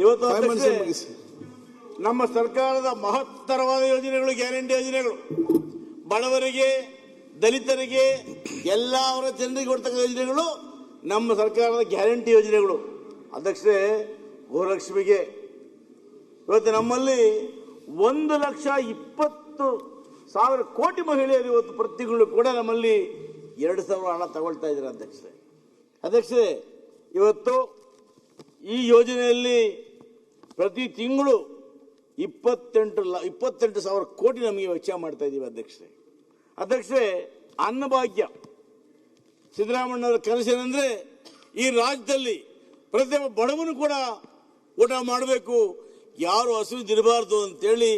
ಇವತ್ತು ನಮ್ಮ ಸರ್ಕಾರದ ಮಹತ್ತರವಾದ ಯೋಜನೆಗಳು, ಗ್ಯಾರಂಟಿ ಯೋಜನೆಗಳು, ಬಡವರಿಗೆ, ದಲಿತರಿಗೆ, ಎಲ್ಲ ಅವರ ಜನರಿಗೆ ಕೊಡ್ತಕ್ಕಂಥ ಯೋಜನೆಗಳು ನಮ್ಮ ಸರ್ಕಾರದ ಗ್ಯಾರಂಟಿ ಯೋಜನೆಗಳು. ಅಧ್ಯಕ್ಷರೇ, ಗೃಹಲಕ್ಷ್ಮಿಗೆ ಇವತ್ತು ನಮ್ಮಲ್ಲಿ 1,20,000 ಕೋಟಿ ಮಹಿಳೆಯರು ಇವತ್ತು ಪ್ರತಿ ತಿಂಗಳು ಕೂಡ ನಮ್ಮಲ್ಲಿ 2,000 ಹಣ ತಗೊಳ್ತಾ ಇದ್ದಾರೆ. ಅಧ್ಯಕ್ಷರೇ, ಇವತ್ತು ಈ ಯೋಜನೆಯಲ್ಲಿ ಪ್ರತಿ ತಿಂಗಳು 28,000 ಕೋಟಿ ನಮಗೆ ವೆಚ್ಚ ಮಾಡ್ತಾ ಇದ್ದೀವಿ. ಅಧ್ಯಕ್ಷರೇ, ಅನ್ನಭಾಗ್ಯ ಸಿದ್ದರಾಮಯ್ಯನವರ ಕನಸೇನೆಂದ್ರೆ ಈ ರಾಜ್ಯದಲ್ಲಿ ಪ್ರತಿಯೊಬ್ಬ ಬಡವನು ಕೂಡ ಊಟ ಮಾಡಬೇಕು, ಯಾರು ಹಸಿವಿರಬಾರ್ದು ಅಂತೇಳಿ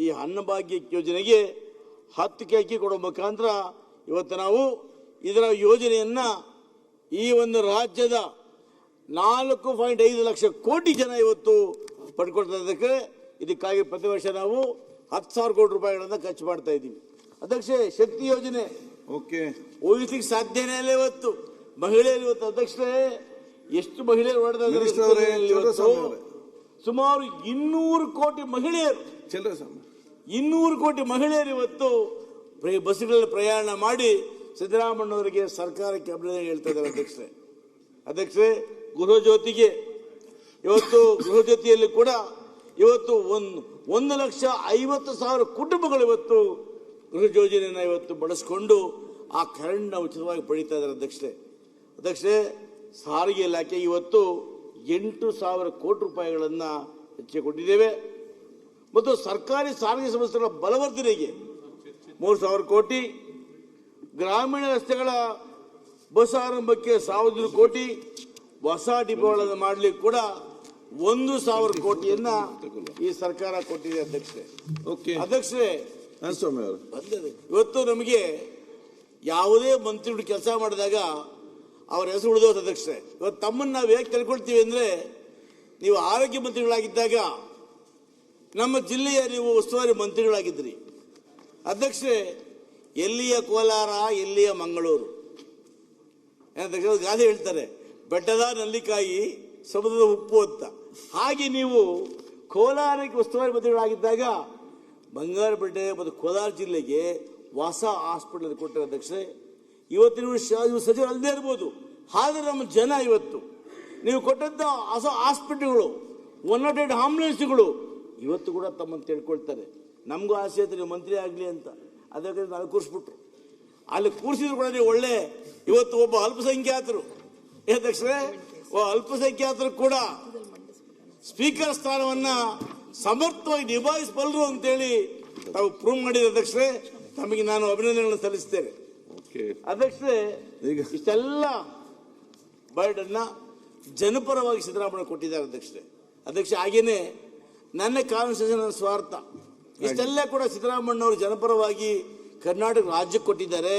ಈ ಅನ್ನಭಾಗ್ಯ ಯೋಜನೆಗೆ 10 ಅಕ್ಕಿ ಕೊಡೋ ಮುಖಾಂತರ ಇವತ್ತು ನಾವು ಇದರ ಯೋಜನೆಯನ್ನ ಈ ಒಂದು ರಾಜ್ಯದ 4.5 ಲಕ್ಷ ಕೋಟಿ ಜನ ಇವತ್ತು ಪಡ್ಕೊಳ್ತಾ ಇದ್ದಕ್ಕೆ ಇದಕ್ಕಾಗಿ ಪ್ರತಿ ವರ್ಷ ನಾವು 10,000 ಕೋಟಿ ರೂಪಾಯಿಗಳನ್ನ ಖರ್ಚು ಮಾಡ್ತಾ ಇದ್ದೀವಿ. ಅಧ್ಯಕ್ಷೆ, ಶಕ್ತಿ ಯೋಜನೆ ಊಹಿಸ್ಲಿಕ್ಕೆ ಸಾಧ್ಯನೇ ಇಲ್ಲ. ಇವತ್ತು ಮಹಿಳೆಯರು ಇವತ್ತು ಅಧ್ಯಕ್ಷರೇ ಎಷ್ಟು ಮಹಿಳೆಯರು ಹೊಡೆದ ಸುಮಾರು 200 ಕೋಟಿ ಮಹಿಳೆಯರು 200 ಕೋಟಿ ಮಹಿಳೆಯರು ಇವತ್ತು ಬಸ್ಗಳಲ್ಲಿ ಪ್ರಯಾಣ ಮಾಡಿ ಸಿದ್ದರಾಮಯ್ಯನವರಿಗೆ ಸರ್ಕಾರಕ್ಕೆ ಅಭಿನಂದನೆ ಹೇಳ್ತಾ ಇದ್ದಾರೆ. ಅಧ್ಯಕ್ಷರೇ, ಗೃಹಜ್ಯೋತಿಗೆ ಇವತ್ತು ಗೃಹಜ್ಯೋತಿಯಲ್ಲಿ ಕೂಡ ಇವತ್ತು 1,50,000 ಕುಟುಂಬಗಳು ಇವತ್ತು ಗೃಹ ಯೋಜನೆಯನ್ನು ಇವತ್ತು ಬಳಸಿಕೊಂಡು ಆ ಕರೆಂಟ್ನ ಉಚಿತವಾಗಿ ಪಡೀತಾ ಇದ್ದಾರೆ. ಅಧ್ಯಕ್ಷರೇ, ಸಾರಿಗೆ ಇಲಾಖೆ ಇವತ್ತು 8,000 ಕೋಟಿ ರೂಪಾಯಿಗಳನ್ನು ಹೆಚ್ಚಿಗೆ ಕೊಟ್ಟಿದ್ದೇವೆ. ಮತ್ತು ಸರ್ಕಾರಿ ಸಾರಿಗೆ ಸಂಸ್ಥೆಗಳ ಬಲವರ್ಧನೆಗೆ 3,000 ಕೋಟಿ, ಗ್ರಾಮೀಣ ರಸ್ತೆಗಳ ಬಸ್ ಆರಂಭಕ್ಕೆ 1,000 ಕೋಟಿ, ಹೊಸ ಡಿಪೋಗಳನ್ನು ಮಾಡಲಿಕ್ಕೆ ಕೂಡ 1,000 ಕೋಟಿಯನ್ನ ಈ ಸರ್ಕಾರ ಕೊಟ್ಟಿದೆ. ಅಧ್ಯಕ್ಷರೇ, ಇವತ್ತು ನಮಗೆ ಯಾವುದೇ ಮಂತ್ರಿಗಳು ಕೆಲಸ ಮಾಡಿದಾಗ ಅವರ ಹೆಸರು ಉಳಿದೋದು. ಅಧ್ಯಕ್ಷರೇ, ಇವತ್ತು ತಮ್ಮನ್ನು ನಾವು ಹೇಗೆ ತಿಳ್ಕೊಳ್ತೀವಿ ಅಂದ್ರೆ, ನೀವು ಆರೋಗ್ಯ ಮಂತ್ರಿಗಳಾಗಿದ್ದಾಗ ನಮ್ಮ ಜಿಲ್ಲೆಯ ನೀವು ಉಸ್ತುವಾರಿ ಮಂತ್ರಿಗಳಾಗಿದ್ರಿ. ಅಧ್ಯಕ್ಷರೇ, ಎಲ್ಲಿಯ ಕೋಲಾರ, ಎಲ್ಲಿಯ ಮಂಗಳೂರು ಗಾದೆ ಹೇಳ್ತಾರೆ, ಬೆಟ್ಟದ ನಲ್ಲಿಕಾಯಿ ಸಮುದ್ರದ ಉಪ್ಪು ಅಂತ. ಹಾಗೆ ನೀವು ಕೋಲಾರಕ್ಕೆ ಉಸ್ತುವಾರಿ ಮಂತ್ರಿಗಳಾಗಿದ್ದಾಗ ಬಂಗಾರಪೇಟೆ ಮತ್ತು ಕೋಲಾರ ಜಿಲ್ಲೆಗೆ ಹೊಸ ಹಾಸ್ಪಿಟಲ್ ಕೊಟ್ಟರೆ. ಅಧ್ಯಕ್ಷರೇ, ಇವತ್ತಿನ ಸಚಿವರು ಅಲ್ಲದೆ ಇರ್ಬೋದು, ಆದರೆ ನಮ್ಮ ಜನ ಇವತ್ತು ನೀವು ಕೊಟ್ಟಂತ ಹೊಸ ಹಾಸ್ಪಿಟಲ್ಗಳು, 108 ಆಂಬುಲೆನ್ಸ್ಗಳು ಇವತ್ತು ಕೂಡ ತಮ್ಮನ್ನು ತಿಳ್ಕೊಳ್ತಾರೆ. ನಮಗೂ ಆಸೆ ಆಯ್ತು ನೀವು ಮಂತ್ರಿ ಆಗಲಿ ಅಂತ, ಅದಕ್ಕೆ ನಾವು ಕೂರಿಸ್ಬಿಟ್ರು. ಅಲ್ಲಿ ಕೂರಿಸಿದ್ರು ಕೂಡ ನೀವು ಒಳ್ಳೆ ಇವತ್ತು ಒಬ್ಬ ಅಲ್ಪಸಂಖ್ಯಾತರು ಅಧ್ಯಕ್ಷರೇ, ಅಲ್ಪಸಂಖ್ಯಾತರು ಕೂಡ ಸ್ಪೀಕರ್ ಸ್ಥಾನವನ್ನ ಸಮರ್ಥವಾಗಿ ನಿಭಾಯಿಸಬಲ್ಲರು ಅಂತೇಳಿ ತಾವು ಪ್ರೂವ್ ಮಾಡಿದ. ಅಧ್ಯಕ್ಷರೇ, ತಮಗೆ ನಾನು ಅಭಿನಂದನೆಗಳನ್ನು ಸಲ್ಲಿಸ್ತೇನೆ. ಅಧ್ಯಕ್ಷರೇ, ಇಷ್ಟೆಲ್ಲ ಬರ್ಡನ್ನ ಜನಪರವಾಗಿ ಸಿದ್ದರಾಮಯ್ಯ ಕೊಟ್ಟಿದ್ದಾರೆ. ಅಧ್ಯಕ್ಷ ಹಾಗೇನೆ ನನ್ನ ಕಾನ್ಸ್ಟಿಟ್ಯೂಷನ್ ಸ್ವಾರ್ಥ ಇಷ್ಟೆಲ್ಲ ಕೂಡ ಸಿದ್ದರಾಮಯ್ಯನವರು ಜನಪರವಾಗಿ ಕರ್ನಾಟಕ ರಾಜ್ಯಕ್ಕೆ ಕೊಟ್ಟಿದ್ದಾರೆ.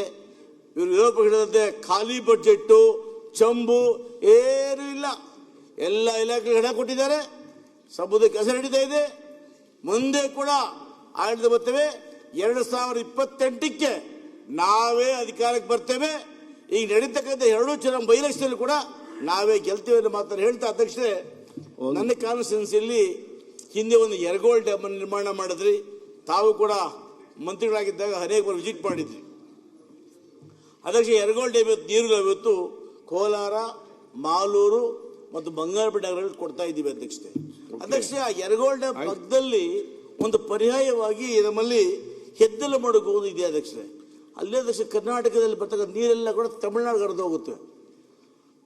ಇವರು ವಿರೋಧ ಪಕ್ಷದಂತೆ ಖಾಲಿ ಬಜೆಟ್ ಚಂಬು ಏನೂ ಇಲ್ಲ, ಎಲ್ಲ ಇಲಾಖೆಗೆ ಹಣ ಕೊಟ್ಟಿದ್ದಾರೆ. ಸಮುದ್ರ ಕೆಲಸ ನಡೀತಾ ಇದೆ, ಮುಂದೆ ಕೂಡ ಆಡಳಿತ ಬರ್ತೇವೆ. 2028ಕ್ಕೆ ನಾವೇ ಅಧಿಕಾರಕ್ಕೆ ಬರ್ತೇವೆ. ಈಗ ನಡೀತಕ್ಕಂಥ 2 ಚುನಾವಣೆ ಬೈಲೆಕ್ಷನ್ ಕೂಡ ನಾವೇ ಗೆಲ್ತೇವೆ ಅಂತ ಮಾತನ್ನು ಹೇಳ್ತಾ, ಅಧ್ಯಕ್ಷರೇ, ನನ್ನ ಕಾನ್ಸ್ಟಿಟ್ಯೂನ್ಸಿಯಲ್ಲಿ ಹಿಂದೆ ಒಂದು ಯರಗೋಳ್ ಡ್ಯಾಮ್ ನಿರ್ಮಾಣ ಮಾಡಿದ್ರಿ. ತಾವು ಕೂಡ ಮಂತ್ರಿಗಳಾಗಿದ್ದಾಗ ಅನೇಕ ಬಾರಿ ವಿಸಿಟ್ ಮಾಡಿದ್ರಿ. ಅಧ್ಯಕ್ಷ, ಯರಗೋಳ್ ಡ್ಯಾಮ್ ನೀರು ಇವತ್ತು ಕೋಲಾರ, ಮಾಲೂರು ಮತ್ತು ಬಂಗಾರಪೇಟೆ ನಗರಗಳಲ್ಲಿ ಕೊಡ್ತಾ ಇದ್ದೀವಿ. ಅಧ್ಯಕ್ಷ, ಯರಗೋಳ್ ಡ್ಯಾಮ್ ಪಕ್ಕದಲ್ಲಿ ಒಂದು ಪರ್ಯಾಯವಾಗಿ ನಮ್ಮಲ್ಲಿ ಹೆದ್ದಲ ಮಡುಗು ಇದೆ. ಅಧ್ಯಕ್ಷರೇ, ಅಲ್ಲೇ ಕರ್ನಾಟಕದಲ್ಲಿ ಬರ್ತಕ್ಕಂಥ ನೀರೆಲ್ಲ ಕೂಡ ತಮಿಳುನಾಡು ಹರಿದು ಹೋಗುತ್ತೆ.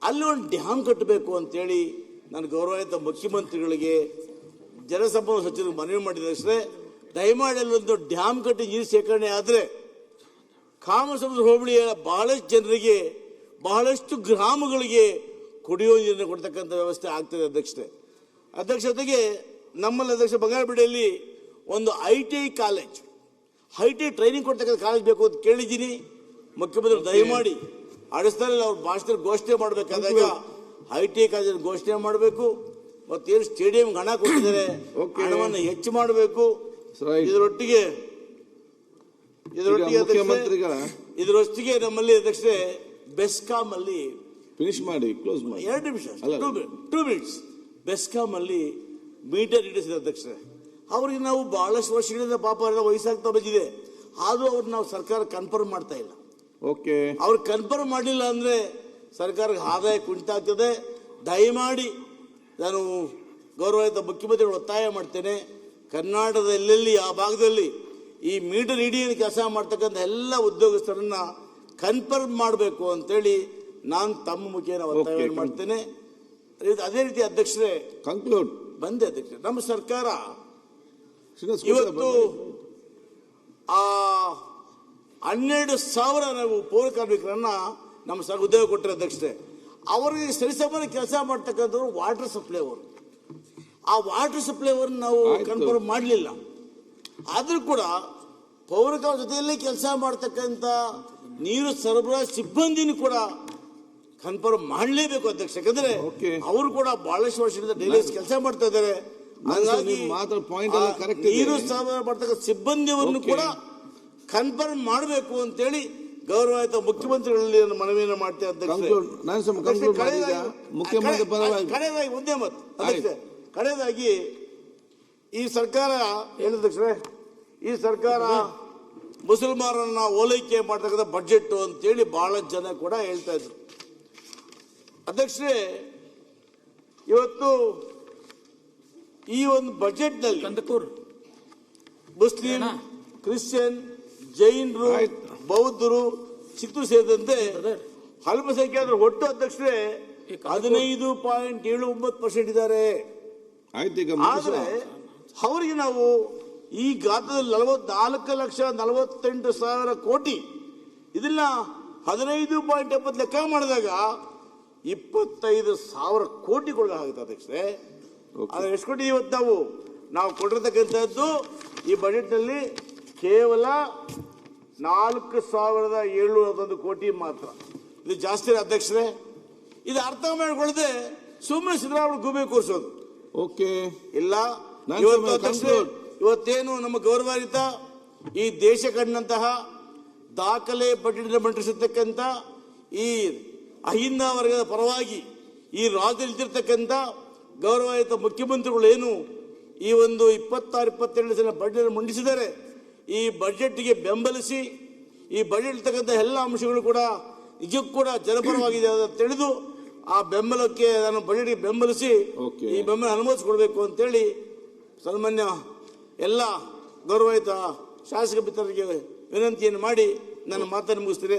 ಅಲ್ಲಿ ಒಂದು ಡ್ಯಾಮ್ ಕಟ್ಟಬೇಕು ಅಂತೇಳಿ ನಾನು ಗೌರವಾನ್ವಿತ ಮುಖ್ಯಮಂತ್ರಿಗಳಿಗೆ, ಜಲಸಂಪನ್ಮೂಲ ಸಚಿವರಿಗೆ ಮನವಿ ಮಾಡಿದ. ದಯಮಾಡಿ ಅಲ್ಲೊಂದು ಡ್ಯಾಮ್ ಕಟ್ಟಿ ನೀರು ಶೇಖರಣೆ ಆದರೆ ಕಾಮಸಮುದ್ರ ಹೋಬಳಿಯ ಬಹಳಷ್ಟು ಜನರಿಗೆ, ಬಹಳಷ್ಟು ಗ್ರಾಮಗಳಿಗೆ ಕುಡಿಯುವ ನೀರನ್ನು ಕೊಡ್ತಕ್ಕಂಥ ವ್ಯವಸ್ಥೆ ಆಗ್ತದೆ. ಅಧ್ಯಕ್ಷತೆಗೆ ನಮ್ಮಲ್ಲಿ ಬಂಗಾರಪೇಟೆಯಲ್ಲಿ ಒಂದು ITI ಕಾಲೇಜ್, ITI ಟ್ರೈನಿಂಗ್ ಕೊಡ್ತಕ್ಕಂಥ ಕಾಲೇಜ್ ಬೇಕು ಅಂತ ಕೇಳಿದ್ದೀನಿ. ಮುಖ್ಯಮಂತ್ರಿ ದಯಮಾಡಿ ಅಡಿಸ್ತಾರಲ್ಲಿ ಅವ್ರ ಭಾಷಣದಲ್ಲಿ ಘೋಷಣೆ ಮಾಡಬೇಕಾದಾಗ ITI ಕಾಲೇಜ್ ಘೋಷಣೆ ಮಾಡಬೇಕು. ಮತ್ತೇನು ಸ್ಟೇಡಿಯಂ ಹಣ ಕೊಟ್ಟಿದ್ದಾರೆ ಹಣವನ್ನು ಹೆಚ್ಚು ಮಾಡಬೇಕು. ಇದರೊಟ್ಟಿಗೆ ನಮ್ಮಲ್ಲಿ ಅಧ್ಯಕ್ಷರೇ ಬೆಸ್ಕಾಂ ಅಲ್ಲಿ ಫಿನಿಶ್ ಮಾಡಿ ಕ್ಲೋಸ್ ಮಾಡಿ 2 ನಿಮಿಷ 2 ಮಿನಿಟ್ಸ್ ಬೆಸ್ಕಾಂ ಅಲ್ಲಿ ಮೀಟರ್ ಇಡಿಸಿದ ಅಧ್ಯಕ್ಷರೇ. ಅವ್ರಿಗೆ ನಾವು ಬಹಳಷ್ಟು ವರ್ಷಗಳಿಂದ ಪಾಪ ವಯಸ್ಸಾಗ್ತಾ ಬಂದಿದೆ, ಆದರೂ ಅವ್ರು ನಾವು ಸರ್ಕಾರ ಕನ್ಫರ್ಮ್ ಮಾಡ್ತಾ ಇಲ್ಲ. ಓಕೆ, ಅವ್ರು ಕನ್ಫರ್ಮ್ ಮಾಡಲಿಲ್ಲ ಅಂದರೆ ಸರ್ಕಾರಕ್ಕೆ ಆದಾಯ ಕುಂಟಾಗ್ತದೆ. ದಯಮಾಡಿ ನಾನು ಗೌರವಾನ್ವಿತ ಮುಖ್ಯಮಂತ್ರಿಗಳು ಒತ್ತಾಯ ಮಾಡ್ತೇನೆ, ಕರ್ನಾಟಕದ ಎಲ್ಲೆಲ್ಲಿ ಆ ಭಾಗದಲ್ಲಿ ಈ ಮೀಟರ್ ಇಡಿಯನ್ನು ಕೆಲಸ ಮಾಡ್ತಕ್ಕಂಥ ಎಲ್ಲ ಉದ್ಯೋಗಸ್ಥರನ್ನ ಕನ್ಫರ್ಮ್ ಮಾಡಬೇಕು ಅಂತೇಳಿ ನಾನು ತಮ್ಮ ಮುಖೇನ ಒತ್ತಾಯ ಮಾಡ್ತೇನೆ. ಅದೇ ರೀತಿ ಅಧ್ಯಕ್ಷರೇ, ಕನ್ಕ್ಲೂಡ್ ಬಂದೆ ಅಧ್ಯಕ್ಷರೇ, ನಮ್ಮ ಸರ್ಕಾರ ಇವತ್ತು 12,000 ನಾವು ಪೌರ ಕಾರ್ಮಿಕರನ್ನ ನಮ್ಮ ಸರ್ಕಾರ ಉದ್ಯೋಗ ಕೊಟ್ಟರೆ ಅಧ್ಯಕ್ಷರೇ. ಅವರಿಗೆ ಸರಿಸಮಾನ ಕೆಲಸ ಮಾಡ್ತಕ್ಕಂಥವ್ರು ವಾಟರ್ ಸಪ್ಲೈ ಅವರು. ಆ ವಾಟರ್ ಸಪ್ಲೈ ಅವ್ರನ್ನ ನಾವು ಕನ್ಫರ್ಮ್ ಮಾಡಲಿಲ್ಲ. ಆದರೂ ಕೂಡ ಪೌರಕಾರ ಜೊತೆಯಲ್ಲೇ ಕೆಲಸ ಮಾಡ್ತಕ್ಕಂಥ ನೀರು ಸರಬರಾಜು ಸಿಬ್ಬಂದಿನೂ ಕೂಡ ಕನ್ಫರ್ಮ್ ಮಾಡಲೇಬೇಕು ಅಧ್ಯಕ್ಷ. ಯಾಕಂದ್ರೆ ಅವರು ಕೂಡ ಬಹಳಷ್ಟು ವರ್ಷದಿಂದ ಡೈಲಿ ಕೆಲಸ ಮಾಡ್ತಾ ಇದ್ದಾರೆ. ಹಾಗಾಗಿ ನೀರು ಸರಬರಾಜು ಮಾಡ್ತಕ್ಕಂಥ ಸಿಬ್ಬಂದಿಯವರನ್ನು ಕೂಡ ಕನ್ಫರ್ಮ್ ಮಾಡಬೇಕು ಅಂತೇಳಿ ಗೌರವಾನ್ವಿತ ಮುಖ್ಯಮಂತ್ರಿಗಳಲ್ಲಿ ಮನವಿಯನ್ನು ಮಾಡ್ತೇನೆ ಅಧ್ಯಕ್ಷ. ಕಡೆಯದಾಗಿ ಒಂದೇ ಮಾತು ಅಧ್ಯಕ್ಷ, ಕಡೆಯದಾಗಿ ಈ ಸರ್ಕಾರ ಹೇಳಿದಕ್ಷರೇ, ಈ ಸರ್ಕಾರ ಮುಸಲ್ಮಾನರನ್ನ ಓಲೈಕೆ ಮಾಡ್ತಕ್ಕಂಥ ಬಜೆಟ್ ಅಂತೇಳಿ ಬಹಳ ಜನ ಕೂಡ ಹೇಳ್ತಾ ಇದ್ರು ಅಧ್ಯಕ್ಷರೇ. ಇವತ್ತು ಈ ಒಂದು ಬಜೆಟ್ನಲ್ಲಿ ಮುಸ್ಲಿಂ, ಕ್ರಿಶ್ಚಿಯನ್, ಜೈನರು, ಬೌದ್ಧರು, ಸಿಖ್ರು ಸೇರಿದಂತೆ ಅಲ್ಪಸಂಖ್ಯಾತರು ಒಟ್ಟು ಅಧ್ಯಕ್ಷರೇ 15.79% ಇದ್ದಾರೆ. ಆದರೆ ಅವರಿಗೆ ನಾವು ಈ ಗಾತ್ರದಲ್ಲಿ 44,48,000 ಕೋಟಿ, ಇದನ್ನ 15.70 ಲೆಕ್ಕ ಮಾಡಿದಾಗ 25,000 ಕೋಟಿ ಕೊಡಬೇಕಾಗುತ್ತೆ ಅಧ್ಯಕ್ಷರೇ. ಆದ್ರೆ ಎಷ್ಟು ಕೋಟಿ ಇವತ್ತು ನಾವು ಕೊಟ್ಟಿರ್ತಕ್ಕಂಥದ್ದು ಈ ಬಜೆಟ್ನಲ್ಲಿ ಕೇವಲ 4,701 ಕೋಟಿ ಮಾತ್ರ. ಇದು ಜಾಸ್ತಿ ಅಧ್ಯಕ್ಷರೇ. ಇದು ಅರ್ಥ ಮಾಡಿಕೊಳ್ಳದೆ ಸುಮ್ಮನೆ ಸಿದ್ದರಾಮಯ್ಯ ಗೂಬೆ ಕೂರಿಸೋದು ಓಕೆ ಇಲ್ಲ. ಇವತ್ತೇನು ನಮ್ಮ ಗೌರವಾನ್ವಿತ ಈ ದೇಶ ಕಂಡಂತಹ ದಾಖಲೆ ಬಜೆಟ್ ಮಂಡಿಸಿರ್ತಕ್ಕಂಥ ಈ ಅಹಿಂದ ವರ್ಗದ ಪರವಾಗಿ ಈ ರಾಜ್ಯದಲ್ಲಿ ಇದ್ದಿರ್ತಕ್ಕಂಥ ಗೌರವಾನ್ವಿತ ಮುಖ್ಯಮಂತ್ರಿಗಳು ಏನು ಈ ಒಂದು 26-27 ಜನ ಬಜೆಟ್ ಮಂಡಿಸಿದ್ದಾರೆ, ಈ ಬಜೆಟ್ಗೆ ಬೆಂಬಲಿಸಿ ಈ ಬಜೆಟ್ ಇರ್ತಕ್ಕಂಥ ಎಲ್ಲ ಅಂಶಗಳು ಕೂಡ ನಿಜಕ್ಕೂ ಕೂಡ ಜನಪರವಾಗಿದೆ ಅಂತ ತಿಳಿದು ಆ ಬೆಂಬಲಕ್ಕೆ ನಾನು ಬಜೆಟ್ಗೆ ಬೆಂಬಲಿಸಿ ಈ ಬೆಂಬಲ ಅನುಮೋದಿಸಿಕೊಡ್ಬೇಕು ಅಂತೇಳಿ ಸನ್ಮಾನ್ಯ ಎಲ್ಲ ಗೌರವಾನ್ವಿತ ಶಾಸಕ ಮಿತ್ರರಿಗೆ ವಿನಂತಿಯನ್ನು ಮಾಡಿ ನನ್ನ ಮಾತನ್ನು ಮುಗಿಸ್ತೀನಿ.